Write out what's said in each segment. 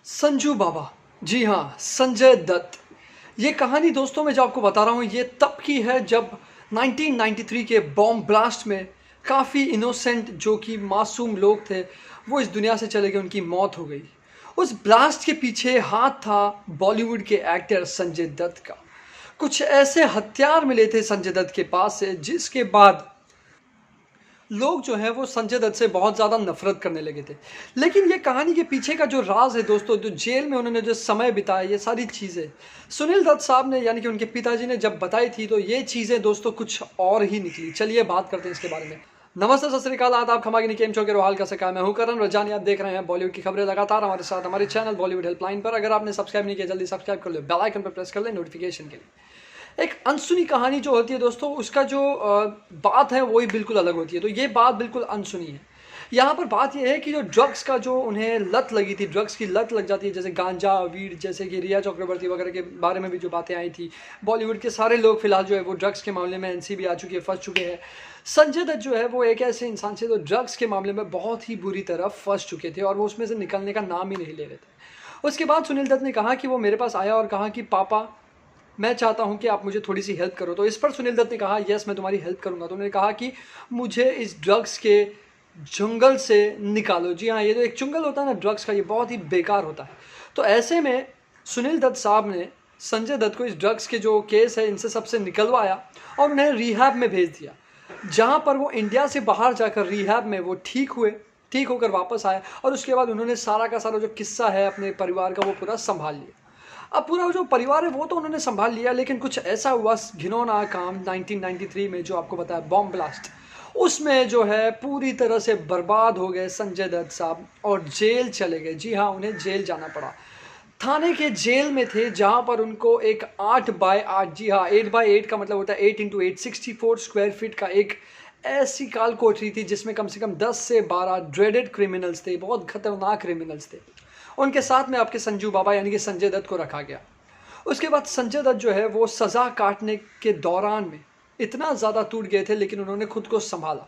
संजू बाबा, जी हाँ, संजय दत्त। ये कहानी दोस्तों मैं जो आपको बता रहा हूँ ये तब की है जब 1993 के बॉम्ब ब्लास्ट में काफ़ी इनोसेंट जो कि मासूम लोग थे वो इस दुनिया से चले गए, उनकी मौत हो गई। उस ब्लास्ट के पीछे हाथ था बॉलीवुड के एक्टर संजय दत्त का। कुछ ऐसे हथियार मिले थे संजय दत्त के पास से जिसके बाद लोग जो है वो संजय दत्त से बहुत ज़्यादा नफरत करने लगे थे। लेकिन ये कहानी के पीछे का जो राज है दोस्तों, जो जेल में उन्होंने जो समय बिताया, ये सारी चीज़ें सुनील दत्त साहब ने यानी कि उनके पिताजी ने जब बताई थी तो ये चीज़ें दोस्तों कुछ और ही निकली। चलिए बात करते हैं इसके बारे में। नमस्ते, सत श्री अकाल, आदाब, खमागिनी, केम छो के रोहाल का सका। मैं हूं करण रजानी, आप देख रहे हैं बॉलीवुड की खबरें लगातार हमारे साथ हमारे चैनल बॉलीवुड हेल्पलाइन पर। अगर आपने सब्सक्राइब नहीं किया जल्दी सब्सक्राइब कर लो, बेल आइकन पर प्रेस कर ले नोटिफिकेशन के लिए। एक अनसुनी कहानी जो होती है दोस्तों, उसका जो बात है वही बिल्कुल अलग होती है। तो ये बात बिल्कुल अनसुनी है। यहाँ पर बात यह है कि जो ड्रग्स का जो उन्हें लत लगी थी, ड्रग्स की लत लग जाती है, जैसे गांजा, वीड, जैसे कि रिया चक्रवर्ती वगैरह के बारे में भी जो बातें आई थी। बॉलीवुड के सारे लोग फिलहाल जो है वो ड्रग्स के मामले में एनसीबी आ चुकी है, फंस चुके हैं। संजय दत्त जो है वो एक ऐसे इंसान से जो ड्रग्स के मामले में बहुत ही बुरी तरह फंस चुके थे और वो उसमें से निकलने का नाम ही नहीं ले रहे थे। उसके बाद सुनील दत्त ने कहा कि वो मेरे पास आया और कहा कि पापा, मैं चाहता हूं कि आप मुझे थोड़ी सी हेल्प करो। तो इस पर सुनील दत्त ने कहा यस, मैं तुम्हारी हेल्प करूंगा। तो उन्होंने कहा कि मुझे इस ड्रग्स के जंगल से निकालो। जी हाँ, ये जो एक जंगल होता है ना ड्रग्स का, ये बहुत ही बेकार होता है। तो ऐसे में सुनील दत्त साहब ने संजय दत्त को इस ड्रग्स के जो केस है इनसे सबसे निकलवाया और उन्हें रिहैब में भेज दिया, जहाँ पर वो इंडिया से बाहर जाकर रिहैब में वो ठीक हुए, ठीक होकर वापस आए और उसके बाद उन्होंने सारा का सारा जो किस्सा है अपने परिवार का वो पूरा संभाल लिया। अब पूरा जो परिवार है वो तो उन्होंने संभाल लिया, लेकिन कुछ ऐसा हुआ घिनौना काम 1993 में जो आपको बताया बॉम्ब ब्लास्ट, उसमें जो है पूरी तरह से बर्बाद हो गए संजय दत्त साहब और जेल चले गए। जी हाँ, उन्हें जेल जाना पड़ा। थाने के जेल में थे जहाँ पर उनको एक 8x8, जी हाँ 8x8 का मतलब होता है 8x8, 64 स्क्वायर फीट का एक ऐसी काल कोठरी थी जिसमें कम से कम 10 से 12 ड्रेडेड क्रिमिनल्स थे, बहुत खतरनाक क्रिमिनल्स थे। उनके साथ में आपके संजू बाबा यानी कि संजय दत्त को रखा गया। उसके बाद संजय दत्त जो है वो सज़ा काटने के दौरान में इतना ज़्यादा टूट गए थे, लेकिन उन्होंने खुद को संभाला।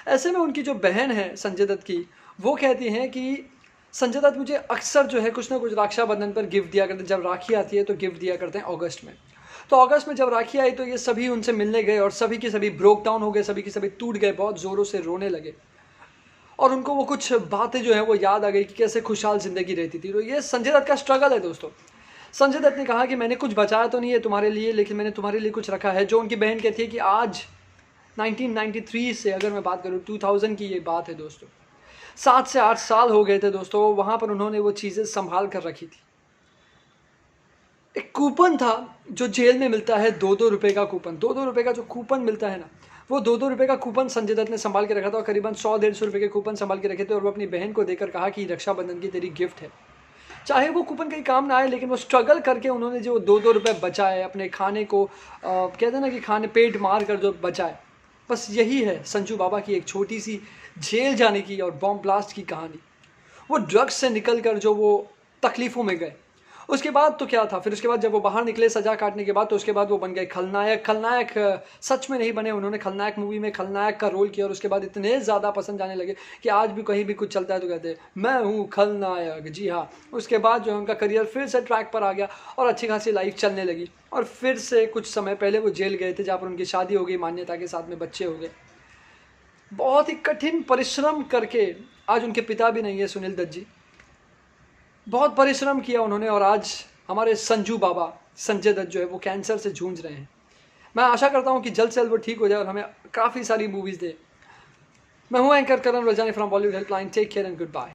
ऐसे में उनकी जो बहन है संजय दत्त की, वो कहती हैं कि संजय दत्त मुझे अक्सर जो है कुछ ना कुछ रक्षाबंधन पर गिफ्ट दिया करते हैं। जब राखी आती है तो गिफ्ट दिया करते हैं अगस्त में। तो अगस्त में जब राखी आई तो ये सभी उनसे मिलने गए और सभी के सभी ब्रोक डाउन हो गए, सभी के सभी टूट गए, बहुत ज़ोरों से रोने लगे और उनको वो कुछ बातें जो है वो याद आ गई कि कैसे खुशहाल ज़िंदगी रहती थी। तो ये संजय दत्त का स्ट्रगल है दोस्तों। संजय दत्त ने कहा कि मैंने कुछ बचाया तो नहीं है तुम्हारे लिए, लेकिन मैंने तुम्हारे लिए कुछ रखा है। जो उनकी बहन कहती है कि आज 1993 से अगर मैं बात करूँ 2000 की ये बात है दोस्तों, 7 से 8 साल हो गए थे दोस्तों, वहाँ पर उन्होंने वो चीज़ें संभाल कर रखी थी। एक कूपन था जो जेल में मिलता है, 2-2 रुपये का कूपन, 2-2 रुपये का जो कूपन मिलता है ना, वो 2-2 रुपये का कूपन संजय दत्त ने संभाल के रखा था और करीबन 100-150 रुपये के कूपन संभाल के रखे थे और वो अपनी बहन को देकर कहा कि रक्षाबंधन की तेरी गिफ्ट है। चाहे वो कूपन कहीं काम ना आए, लेकिन वो स्ट्रगल करके उन्होंने जो 2-2 रुपये बचाए अपने खाने को, कहते हैं ना कि खाने पेट मार कर जो बचाए, बस यही है संजू बाबा की एक छोटी सी जेल जाने की और बॉम्ब ब्लास्ट की कहानी। वो ड्रग्स से निकल कर जो वो तकलीफ़ों में गए, उसके बाद तो क्या था, फिर उसके बाद जब वो बाहर निकले सज़ा काटने के बाद, तो उसके बाद वो बन गए खलनायक। खलनायक सच में नहीं बने, उन्होंने खलनायक मूवी में खलनायक का रोल किया और उसके बाद इतने ज़्यादा पसंद जाने लगे कि आज भी कहीं भी कुछ चलता है तो कहते हैं मैं हूँ खलनायक। जी हाँ, उसके बाद जो है उनका करियर फिर से ट्रैक पर आ गया और अच्छी खासी लाइफ चलने लगी। और फिर से कुछ समय पहले वो जेल गए थे जहाँ पर उनकी शादी हो गई, मान्यता के साथ में बच्चे हो गए। बहुत ही कठिन परिश्रम करके, आज उनके पिता भी नहीं है सुनील दत्त जी, बहुत परिश्रम किया उन्होंने और आज हमारे संजू बाबा संजय दत्त जो है वो कैंसर से जूझ रहे हैं। मैं आशा करता हूँ कि जल्द से जल्द वो ठीक हो जाए और हमें काफ़ी सारी मूवीज़ दे। मैं हूँ anchor Karan Rajani from Bollywood helpline. Take care and good bye.